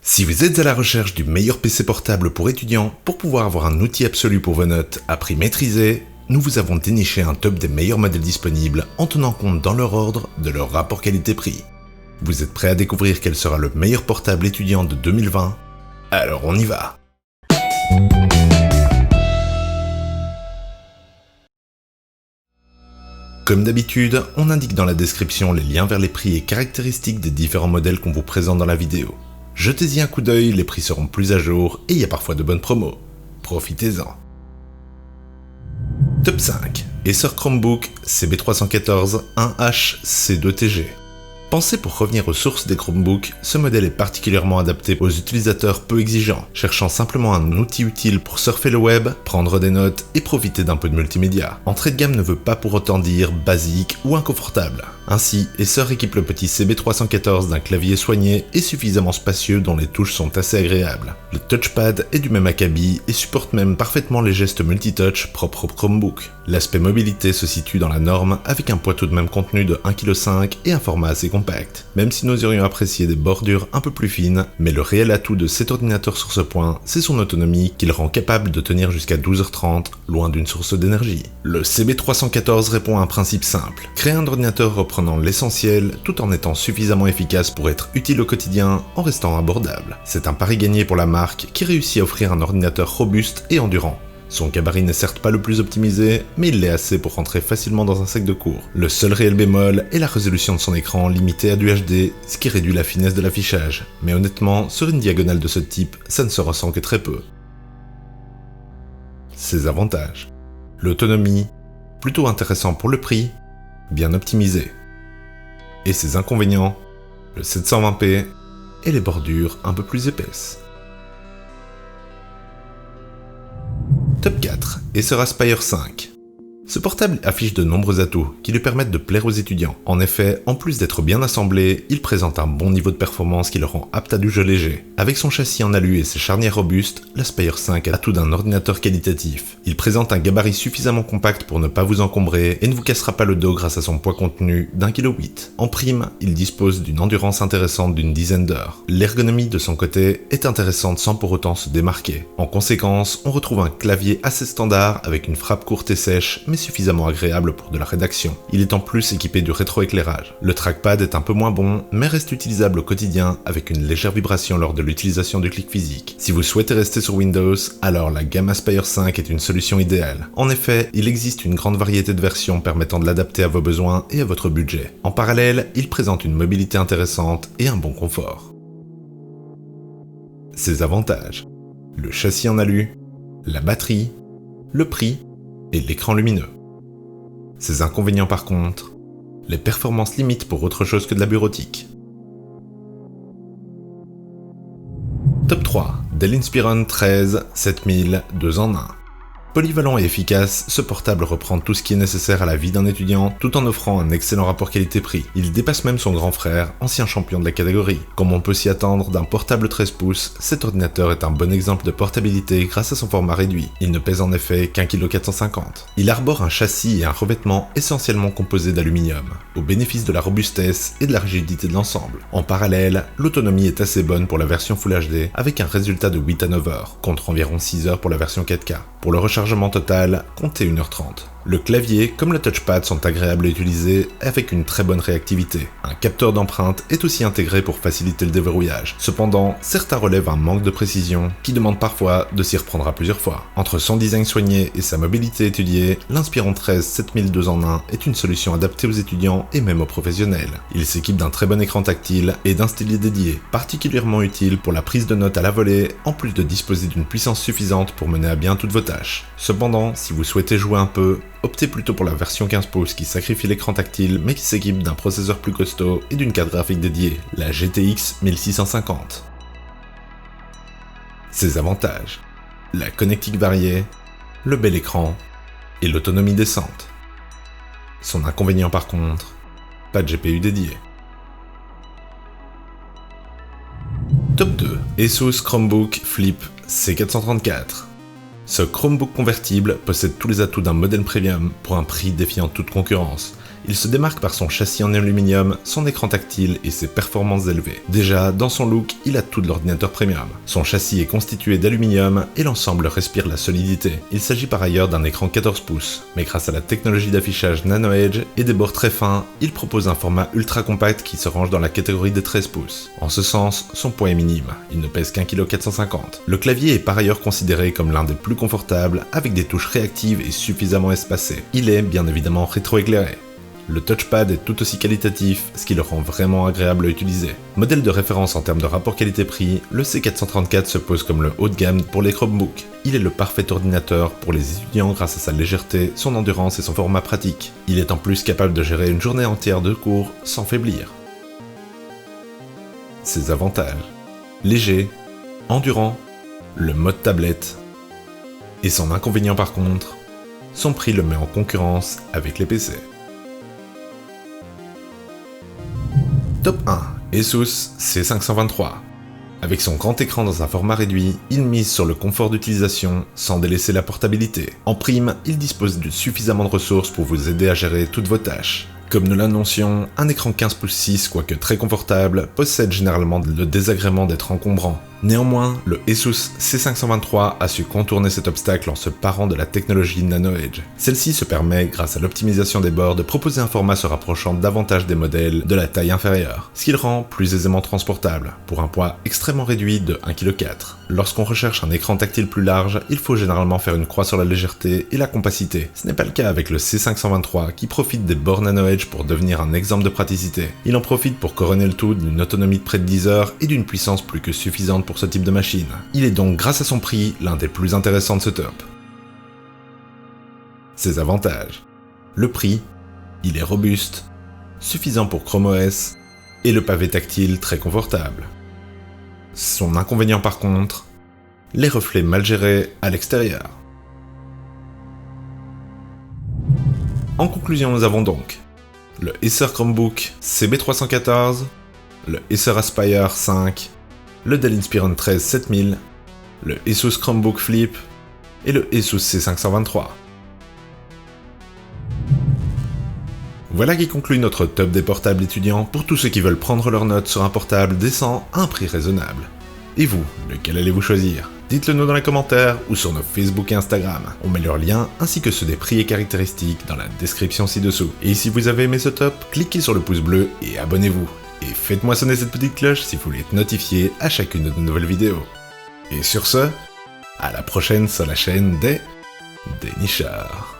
Si vous êtes à la recherche du meilleur PC portable pour étudiants, pour pouvoir avoir un outil absolu pour vos notes à prix maîtrisé, nous vous avons déniché un top des meilleurs modèles disponibles en tenant compte dans leur ordre de leur rapport qualité-prix. Vous êtes prêts à découvrir quel sera le meilleur portable étudiant de 2020 ? Alors on y va. Comme d'habitude, on indique dans la description les liens vers les prix et caractéristiques des différents modèles qu'on vous présente dans la vidéo. Jetez-y un coup d'œil, les prix seront plus à jour et il y a parfois de bonnes promos. Profitez-en. Top 5. Acer Chromebook CB314 1H C2TG. Pensé pour revenir aux sources des Chromebooks, ce modèle est particulièrement adapté aux utilisateurs peu exigeants, cherchant simplement un outil utile pour surfer le web, prendre des notes et profiter d'un peu de multimédia. Entrée de gamme ne veut pas pour autant dire basique ou inconfortable. Ainsi, Acer équipe le petit CB314 d'un clavier soigné et suffisamment spacieux dont les touches sont assez agréables. Le touchpad est du même acabit et supporte même parfaitement les gestes multitouch propres au Chromebook. L'aspect mobilité se situe dans la norme avec un poids tout de même contenu de 1,5 kg et un format assez compact. Même si nous aurions apprécié des bordures un peu plus fines, mais le réel atout de cet ordinateur sur ce point, c'est son autonomie qui le rend capable de tenir jusqu'à 12h30, loin d'une source d'énergie. Le CB314 répond à un principe simple, créer un ordinateur reprenant l'essentiel tout en étant suffisamment efficace pour être utile au quotidien en restant abordable. C'est un pari gagné pour la marque qui réussit à offrir un ordinateur robuste et endurant. Son gabarit n'est certes pas le plus optimisé, mais il l'est assez pour rentrer facilement dans un sac de cours. Le seul réel bémol est la résolution de son écran limitée à du HD, ce qui réduit la finesse de l'affichage. Mais honnêtement, sur une diagonale de ce type, ça ne se ressent que très peu. Ses avantages. L'autonomie, plutôt intéressant pour le prix, bien optimisé. Et ses inconvénients, le 720p et les bordures un peu plus épaisses. Top 4. Acer Aspire 5. Ce portable affiche de nombreux atouts qui lui permettent de plaire aux étudiants. En effet, en plus d'être bien assemblé, il présente un bon niveau de performance qui le rend apte à du jeu léger. Avec son châssis en alu et ses charnières robustes, l'Aspire 5 a l'atout d'un ordinateur qualitatif. Il présente un gabarit suffisamment compact pour ne pas vous encombrer et ne vous cassera pas le dos grâce à son poids contenu d'1,8 kg. En prime, il dispose d'une endurance intéressante d'une dizaine d'heures. L'ergonomie de son côté est intéressante sans pour autant se démarquer. En conséquence, on retrouve un clavier assez standard avec une frappe courte et sèche, mais suffisamment agréable pour de la rédaction. Il est en plus équipé du rétroéclairage. Le trackpad est un peu moins bon, mais reste utilisable au quotidien avec une légère vibration lors de l'utilisation du clic physique. Si vous souhaitez rester sur Windows, alors la gamme Aspire 5 est une solution idéale. En effet, il existe une grande variété de versions permettant de l'adapter à vos besoins et à votre budget. En parallèle, il présente une mobilité intéressante et un bon confort. Ses avantages. Le châssis en alu, la batterie, le prix et l'écran lumineux. Ses inconvénients par contre, les performances limites pour autre chose que de la bureautique. Top 3. Dell Inspiron 13 7000 2 en 1. Polyvalent et efficace, ce portable reprend tout ce qui est nécessaire à la vie d'un étudiant tout en offrant un excellent rapport qualité-prix. Il dépasse même son grand frère, ancien champion de la catégorie. Comme on peut s'y attendre d'un portable 13 pouces, cet ordinateur est un bon exemple de portabilité grâce à son format réduit. Il ne pèse en effet qu'1,450 kg. Il arbore un châssis et un revêtement essentiellement composés d'aluminium, au bénéfice de la robustesse et de la rigidité de l'ensemble. En parallèle, l'autonomie est assez bonne pour la version Full HD avec un résultat de 8 à 9 heures, contre environ 6 heures pour la version 4K. Pour le rechargement total, comptez 1h30. Le clavier comme le touchpad sont agréables à utiliser avec une très bonne réactivité. Un capteur d'empreinte est aussi intégré pour faciliter le déverrouillage. Cependant, certains relèvent un manque de précision qui demande parfois de s'y reprendre à plusieurs fois. Entre son design soigné et sa mobilité étudiée, l'Inspiron 13 7000 2 en 1 est une solution adaptée aux étudiants et même aux professionnels. Il s'équipe d'un très bon écran tactile et d'un stylet dédié, particulièrement utile pour la prise de notes à la volée, en plus de disposer d'une puissance suffisante pour mener à bien toutes vos tâches. Cependant, si vous souhaitez jouer un peu, optez plutôt pour la version 15 pouces qui sacrifie l'écran tactile mais qui s'équipe d'un processeur plus costaud et d'une carte graphique dédiée, la GTX 1650. Ses avantages. La connectique variée, le bel écran et l'autonomie décente. Son inconvénient par contre, pas de GPU dédié. Top 2. Asus Chromebook Flip C434. Ce Chromebook convertible possède tous les atouts d'un modèle premium pour un prix défiant toute concurrence. Il se démarque par son châssis en aluminium, son écran tactile et ses performances élevées. Déjà, dans son look, il a tout de l'ordinateur premium. Son châssis est constitué d'aluminium et l'ensemble respire la solidité. Il s'agit par ailleurs d'un écran 14 pouces, mais grâce à la technologie d'affichage Nano Edge et des bords très fins, il propose un format ultra compact qui se range dans la catégorie des 13 pouces. En ce sens, son poids est minime, il ne pèse qu'1,450 kg. Le clavier est par ailleurs considéré comme l'un des plus confortables, avec des touches réactives et suffisamment espacées. Il est bien évidemment rétroéclairé. Le touchpad est tout aussi qualitatif, ce qui le rend vraiment agréable à utiliser. Modèle de référence en termes de rapport qualité-prix, le C434 se pose comme le haut de gamme pour les Chromebooks. Il est le parfait ordinateur pour les étudiants grâce à sa légèreté, son endurance et son format pratique. Il est en plus capable de gérer une journée entière de cours sans faiblir. Ses avantages: léger, endurant, le mode tablette. Et son inconvénient par contre, son prix le met en concurrence avec les PC. Top 1. Asus C523. Avec son grand écran dans un format réduit, il mise sur le confort d'utilisation sans délaisser la portabilité. En prime, il dispose de suffisamment de ressources pour vous aider à gérer toutes vos tâches. Comme nous l'annoncions, un écran 15 pouces 6, quoique très confortable, possède généralement le désagrément d'être encombrant. Néanmoins, le Asus C523 a su contourner cet obstacle en se parant de la technologie Nano Edge. Celle-ci se permet, grâce à l'optimisation des bords, de proposer un format se rapprochant davantage des modèles de la taille inférieure, ce qui le rend plus aisément transportable, pour un poids extrêmement réduit de 1,4 kg. Lorsqu'on recherche un écran tactile plus large, il faut généralement faire une croix sur la légèreté et la compacité. Ce n'est pas le cas avec le C523 qui profite des bords Nano Edge pour devenir un exemple de praticité. Il en profite pour couronner le tout d'une autonomie de près de 10 heures et d'une puissance plus que suffisante pour ce type de machine. Il est donc, grâce à son prix, l'un des plus intéressants de ce top. Ses avantages: le prix, il est robuste, suffisant pour Chrome OS, et le pavé tactile très confortable. Son inconvénient par contre, les reflets mal gérés à l'extérieur. En conclusion, nous avons donc le Acer Chromebook CB314, le Acer Aspire 5, le Dell Inspiron 13 7000, le Asus Chromebook Flip et le Asus C523. Voilà qui conclut notre top des portables étudiants pour tous ceux qui veulent prendre leurs notes sur un portable décent à un prix raisonnable. Et vous, lequel allez-vous choisir? Dites-le nous dans les commentaires ou sur nos Facebook et Instagram. On met leurs liens ainsi que ceux des prix et caractéristiques dans la description ci-dessous. Et si vous avez aimé ce top, cliquez sur le pouce bleu et abonnez-vous. Et faites-moi sonner cette petite cloche si vous voulez être notifié à chacune de nos nouvelles vidéos. Et sur ce, à la prochaine sur la chaîne des Dénicheurs.